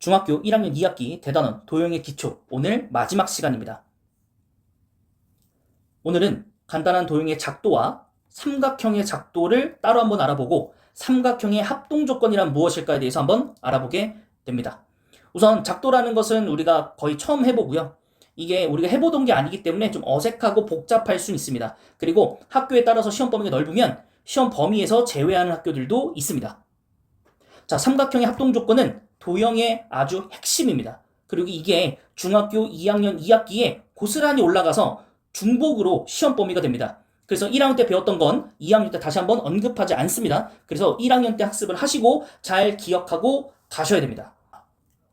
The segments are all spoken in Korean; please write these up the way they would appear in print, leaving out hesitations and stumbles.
중학교 1학년 2학기 대단원 도형의 기초, 오늘 마지막 시간입니다. 오늘은 간단한 도형의 작도와 삼각형의 작도를 따로 한번 알아보고 삼각형의 합동 조건이란 무엇일까에 대해서 한번 알아보게 됩니다. 우선 작도라는 것은 우리가 거의 처음 해보고요. 이게 우리가 해보던 게 아니기 때문에 좀 어색하고 복잡할 수 있습니다. 그리고 학교에 따라서 시험 범위가 넓으면 시험 범위에서 제외하는 학교들도 있습니다. 자, 삼각형의 합동 조건은 도형의 아주 핵심입니다. 그리고 이게 중학교 2학년 2학기에 고스란히 올라가서 중복으로 시험 범위가 됩니다. 그래서 1학년 때 배웠던 건 2학년 때 다시 한번 언급하지 않습니다. 그래서 1학년 때 학습을 하시고 잘 기억하고 가셔야 됩니다.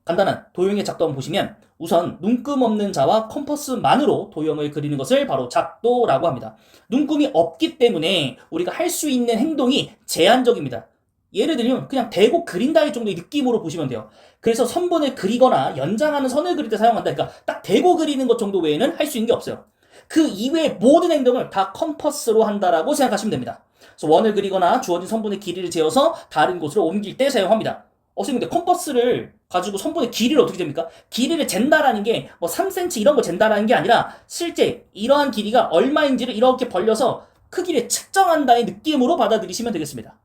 간단한 도형의 작도 한번 보시면 우선 눈금 없는 자와 컴퍼스만으로 도형을 그리는 것을 바로 작도라고 합니다. 눈금이 없기 때문에 우리가 할 수 있는 행동이 제한적입니다. 예를 들면 그냥 대고 그린다의 정도의 느낌으로 보시면 돼요. 그래서 선분을 그리거나 연장하는 선을 그릴 때 사용한다. 그러니까 딱 대고 그리는 것 정도 외에는 할 수 있는 게 없어요. 그 이외의 모든 행동을 다 컴퍼스로 한다라고 생각하시면 됩니다. 그래서 원을 그리거나 주어진 선분의 길이를 재어서 다른 곳으로 옮길 때 사용합니다. 선생님, 근데 컴퍼스를 가지고 선분의 길이를 어떻게 됩니까? 길이를 잰다라는 게 뭐 3cm 이런 거 잰다라는 게 아니라 실제 이러한 길이가 얼마인지를 이렇게 벌려서 크기를 측정한다의 느낌으로 받아들이시면 되겠습니다.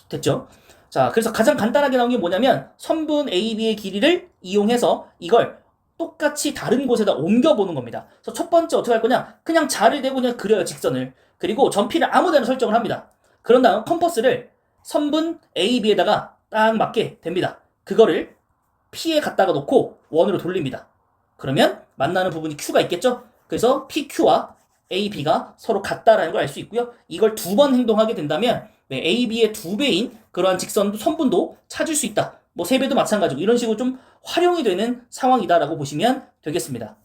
됐죠? 자, 그래서 가장 간단하게 나온 게 뭐냐면 선분 AB의 길이를 이용해서 이걸 똑같이 다른 곳에다 옮겨보는 겁니다. 그래서 첫 번째 어떻게 할 거냐? 그냥 자를 대고 그냥 그려요, 직선을. 그리고 전피를 아무 데나 설정을 합니다. 그런 다음 컴퍼스를 선분 AB에다가 딱 맞게 됩니다. 그거를 P에 갖다가 놓고 원으로 돌립니다. 그러면 만나는 부분이 Q가 있겠죠? 그래서 PQ와 AB가 서로 같다라는 걸 알 수 있고요. 이걸 두 번 행동하게 된다면 AB의 두 배인 그러한 직선 선분도 찾을 수 있다. 뭐 3배도 마찬가지고 이런 식으로 좀 활용이 되는 상황이다라고 보시면 되겠습니다.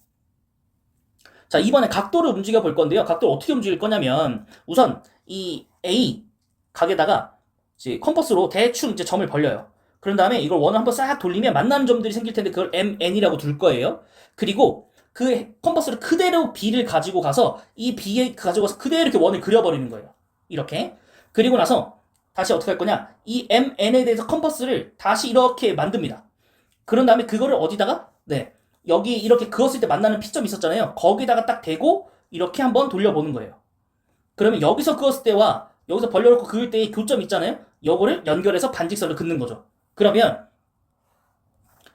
자, 이번에 각도를 움직여 볼 건데요. 각도를 어떻게 움직일 거냐면 우선 이 A 각에다가 이제 컴퍼스로 대충 이제 점을 벌려요. 그런 다음에 이걸 원을 한번 싹 돌리면 만나는 점들이 생길 텐데 그걸 MN이라고 둘 거예요. 그리고 그 컴퍼스를 그대로 B를 가지고 가서 이 B에 가지고 가서 그대로 이렇게 원을 그려버리는 거예요. 이렇게. 그리고 나서 다시 어떻게 할 거냐? 이 MN에 대해서 컴퍼스를 다시 이렇게 만듭니다. 그런 다음에 그거를 어디다가 여기 이렇게 그었을 때 만나는 P점이 있었잖아요. 거기다가 딱 대고 이렇게 한번 돌려보는 거예요. 그러면 여기서 그었을 때와 여기서 벌려놓고 그을 때의 교점 있잖아요. 요거를 연결해서 반직선을 긋는 거죠. 그러면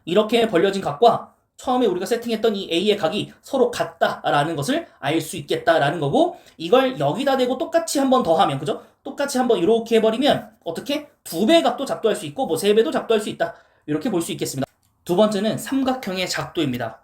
이렇게 벌려진 각과 처음에 우리가 세팅했던 이 A의 각이 서로 같다라는 것을 알 수 있겠다라는 거고, 이걸 여기다 대고 똑같이 한번 더 하면, 그죠? 똑같이 한번 이렇게 해버리면 어떻게? 2배 각도 작도할 수 있고 뭐 3배도 작도할 수 있다. 이렇게 볼 수 있겠습니다. 두 번째는 삼각형의 작도입니다.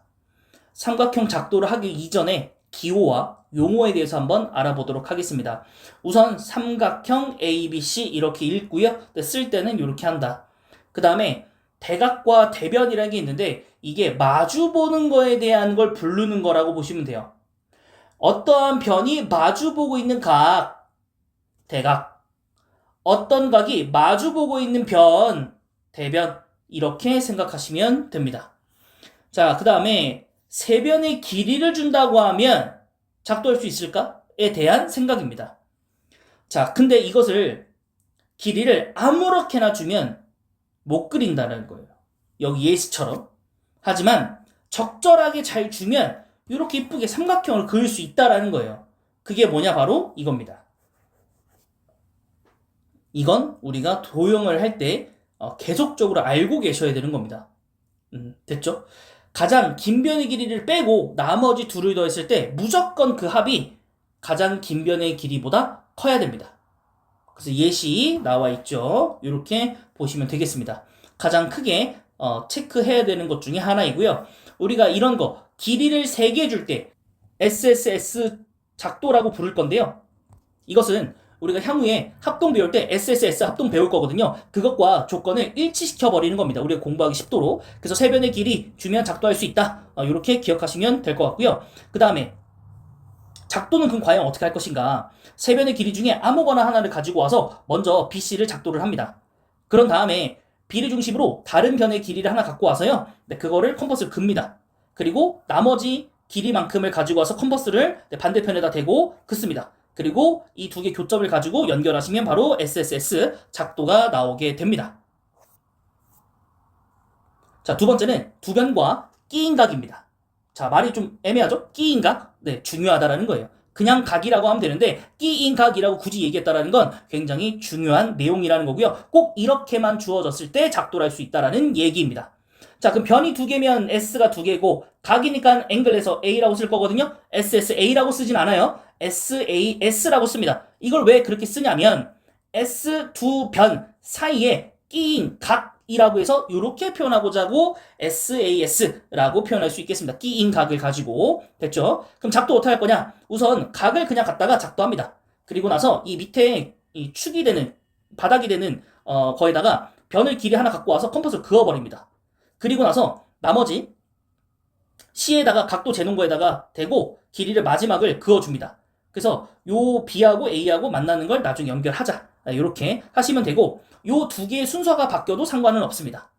삼각형 작도를 하기 이전에 기호와 용어에 대해서 한번 알아보도록 하겠습니다. 우선 삼각형 ABC 이렇게 읽고요. 쓸 때는 이렇게 한다. 그 다음에 대각과 대변이라는 게 있는데 이게 마주보는 거에 대한 걸 부르는 거라고 보시면 돼요. 어떠한 변이 마주보고 있는 각, 대각. 어떤 각이 마주보고 있는 변, 대변. 이렇게 생각하시면 됩니다. 자, 그 다음에 세변의 길이를 준다고 하면 작도할 수 있을까에 대한 생각입니다. 자, 근데 이것을 길이를 아무렇게나 주면 못 그린다는 거예요. 여기 예시처럼. 하지만 적절하게 잘 주면 이렇게 이쁘게 삼각형을 그릴 수 있다라는 거예요. 그게 뭐냐? 바로 이겁니다. 이건 우리가 도형을 할 때 계속적으로 알고 계셔야 되는 겁니다. 됐죠? 가장 긴 변의 길이를 빼고 나머지 둘을 더했을 때 무조건 그 합이 가장 긴 변의 길이보다 커야 됩니다. 그래서 예시 나와 있죠. 이렇게 보시면 되겠습니다. 가장 크게 체크해야 되는 것 중에 하나이고요. 우리가 이런 거 길이를 3개 줄 때 SSS 작도라고 부를 건데요. 이것은 우리가 향후에 합동 배울 때 SSS 합동 배울 거거든요. 그것과 조건을 일치시켜 버리는 겁니다. 우리가 공부하기 쉽도록. 그래서 세변의 길이 주면 작도할 수 있다. 이렇게 기억하시면 될 것 같고요. 그 다음에 작도는 그럼 과연 어떻게 할 것인가? 세변의 길이 중에 아무거나 하나를 가지고 와서 먼저 BC를 작도를 합니다. 그런 다음에 B를 중심으로 다른 변의 길이를 하나 갖고 와서요. 그거를 컴퍼스를 긋습니다. 그리고 나머지 길이만큼을 가지고 와서 컴퍼스를 반대편에다 대고 긋습니다. 그리고 이 두 개 교점을 가지고 연결하시면 바로 SSS 작도가 나오게 됩니다. 자, 두 번째는 두 변과 끼인 각입니다. 자, 말이 좀 애매하죠? 끼인 각? 네, 중요하다라는 거예요. 그냥 각이라고 하면 되는데 끼인 각이라고 굳이 얘기했다라는 건 굉장히 중요한 내용이라는 거고요. 꼭 이렇게만 주어졌을 때 작도를 할 수 있다라는 얘기입니다. 자, 그럼 변이 두 개면 S가 두 개고 각이니까 앵글에서 A라고 쓸 거거든요. SSA라고 쓰진 않아요. SAS라고 씁니다. 이걸 왜 그렇게 쓰냐면 S 두 변 사이에 끼인 각이라고 해서 이렇게 표현하고자 하고 SAS라고 표현할 수 있겠습니다. 끼인 각을 가지고. 됐죠? 그럼 작도 어떻게 할 거냐? 우선 각을 그냥 갖다가 작도합니다. 그리고 나서 이 밑에 이 축이 되는 바닥이 되는 거에다가 변을 길이 하나 갖고 와서 컴퍼스를 그어버립니다. 그리고 나서 나머지 C에다가 각도 재놓은 거에다가 대고 길이를 마지막을 그어줍니다. 그래서 요 B하고 A하고 만나는 걸 나중에 연결하자. 이렇게 하시면 되고 요 두 개의 순서가 바뀌어도 상관은 없습니다.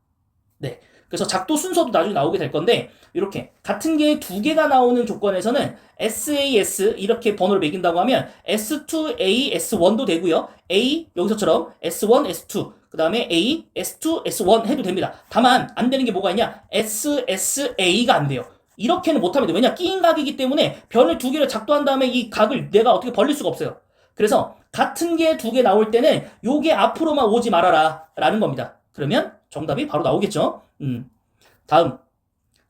네. 그래서 작도 순서도 나중에 나오게 될 건데 이렇게 같은 게 두 개가 나오는 조건에서는 SAS 이렇게 번호를 매긴다고 하면 S2A, S1도 되고요. A 여기서처럼 S1, S2 그 다음에 A, S2, S1 해도 됩니다. 다만 안 되는 게 뭐가 있냐? SSA가 안 돼요. 이렇게는 못합니다. 왜냐? 끼인 각이기 때문에 변을 두 개를 작도한 다음에 이 각을 내가 어떻게 벌릴 수가 없어요. 그래서 같은 게 두 개 나올 때는 요게 앞으로만 오지 말아라 라는 겁니다. 그러면 정답이 바로 나오겠죠. 다음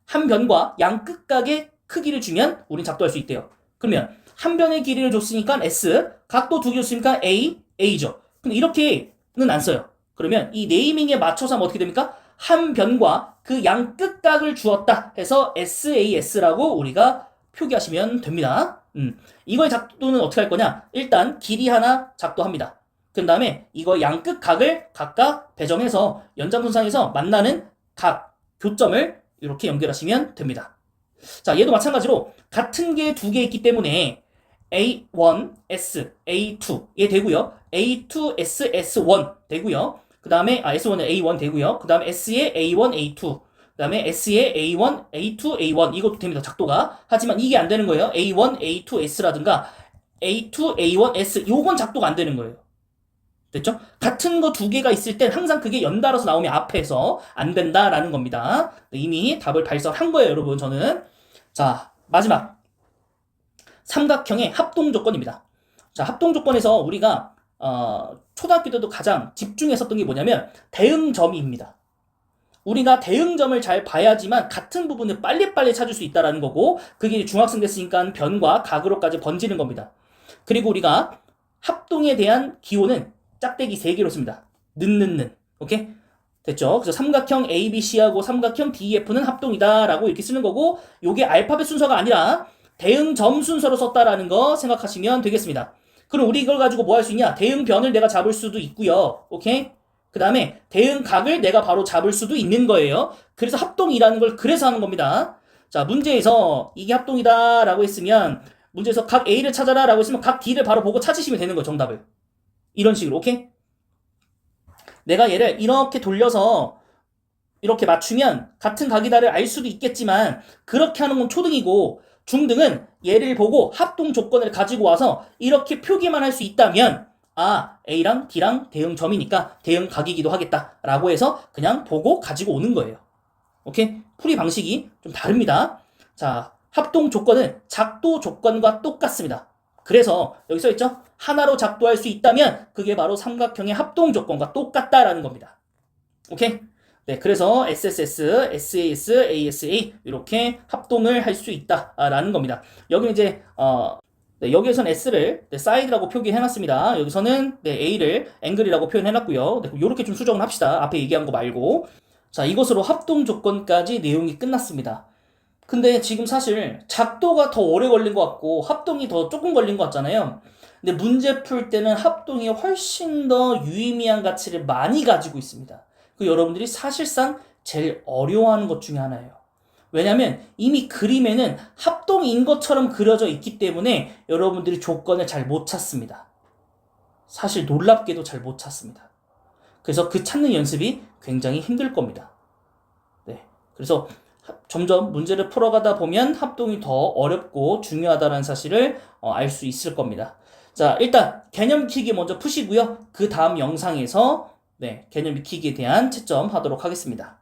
한 변과 양 끝각의 크기를 주면 우린 작도할 수 있대요. 그러면 한 변의 길이를 줬으니까 S, 각도 두 개 줬으니까 A, A죠. 근데 이렇게는 안 써요. 그러면 이 네이밍에 맞춰서 하면 어떻게 됩니까? 한 변과 그 양 끝각을 주었다 해서 SAS라고 우리가 표기하시면 됩니다. 이거의 작도는 어떻게 할 거냐? 일단 길이 하나 작도합니다. 그 다음에 이거 양 끝각을 각각 배정해서 연장선상에서 만나는 각, 교점을 이렇게 연결하시면 됩니다. 자, 얘도 마찬가지로 같은 게 두 개 있기 때문에 A1S, A2 얘 되고요. A2S, S1 되고요. 그 다음에 S1은 A1 되고요. 그 다음에 S에 A1, A2 그 다음에 S에 A1, A2, A1 이것도 됩니다. 작도가. 하지만 이게 안 되는 거예요. A1, A2, S라든가 A2, A1, S 요건 작도가 안 되는 거예요. 됐죠? 같은 거 두 개가 있을 땐 항상 그게 연달아서 나오면 앞에서 안 된다라는 겁니다. 이미 답을 발설한 거예요, 여러분. 저는. 자, 마지막 삼각형의 합동 조건입니다. 자, 합동 조건에서 우리가 초등학교 때도 가장 집중했었던 게 뭐냐면 대응점입니다. 우리가 대응점을 잘 봐야지만 같은 부분을 빨리빨리 찾을 수 있다는 거고 그게 중학생 됐으니까 변과 각으로까지 번지는 겁니다. 그리고 우리가 합동에 대한 기호는 짝대기 3개로 씁니다. 는. 오케이? 됐죠? 그래서 삼각형 ABC하고 삼각형 DEF는 합동이다 라고 이렇게 쓰는 거고 요게 알파벳 순서가 아니라 대응점 순서로 썼다라는 거 생각하시면 되겠습니다. 그럼 우리 이걸 가지고 뭐 할 수 있냐? 대응변을 내가 잡을 수도 있고요. 오케이? 그 다음에 대응각을 내가 바로 잡을 수도 있는 거예요. 그래서 합동이라는 걸 그래서 하는 겁니다. 자, 문제에서 이게 합동이다 라고 했으면 문제에서 각 A를 찾아라 라고 했으면 각 D를 바로 보고 찾으시면 되는 거예요. 정답을. 이런 식으로. 오케이? 내가 얘를 이렇게 돌려서 이렇게 맞추면 같은 각이다를 알 수도 있겠지만 그렇게 하는 건 초등이고 중등은 얘를 보고 합동 조건을 가지고 와서 이렇게 표기만 할 수 있다면 A랑 D랑 대응점이니까 대응각이기도 하겠다라고 해서 그냥 보고 가지고 오는 거예요. 오케이? 풀이 방식이 좀 다릅니다. 자, 합동 조건은 작도 조건과 똑같습니다. 그래서 여기 써있죠? 하나로 작도할 수 있다면 그게 바로 삼각형의 합동 조건과 똑같다라는 겁니다. 오케이? 네, 그래서 SSS, SAS, ASA 이렇게 합동을 할 수 있다라는 겁니다. 여기는 이제 네, 여기에선 S를 사이드라고 표기해놨습니다. 여기서는 A를 앵글이라고 표현해놨고요. 네, 이렇게 좀 수정을 합시다. 앞에 얘기한 거 말고. 자, 이것으로 합동 조건까지 내용이 끝났습니다. 근데 지금 사실 작도가 더 오래 걸린 것 같고 합동이 더 조금 걸린 것 같잖아요. 근데 문제 풀 때는 합동이 훨씬 더 유의미한 가치를 많이 가지고 있습니다. 그 여러분들이 사실상 제일 어려워하는 것 중에 하나예요. 왜냐면 이미 그림에는 합동인 것처럼 그려져 있기 때문에 여러분들이 조건을 잘 못 찾습니다. 사실 놀랍게도 잘 못 찾습니다. 그래서 그 찾는 연습이 굉장히 힘들 겁니다. 네, 그래서 점점 문제를 풀어가다 보면 합동이 더 어렵고 중요하다는 사실을 알 수 있을 겁니다. 자, 일단 개념 익히기 먼저 푸시고요. 그 다음 영상에서 개념 익히기에 대한 채점 하도록 하겠습니다.